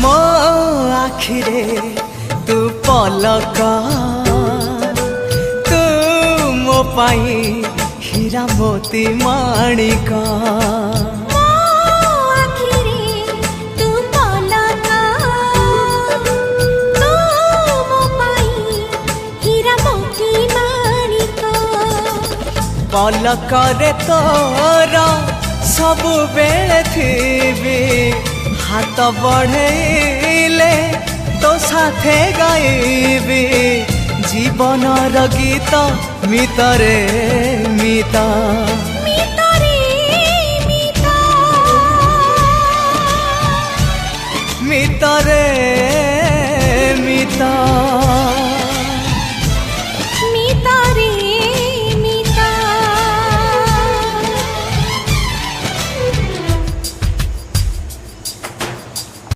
मो आखिरे तू पलक तू मो पाई हीरा मोती माणिक पलकरे तोर सबु बेले थी हाथ बढ़ेले तो साथे गाइबी जीवन गीत मितरे मिता मितरे मिता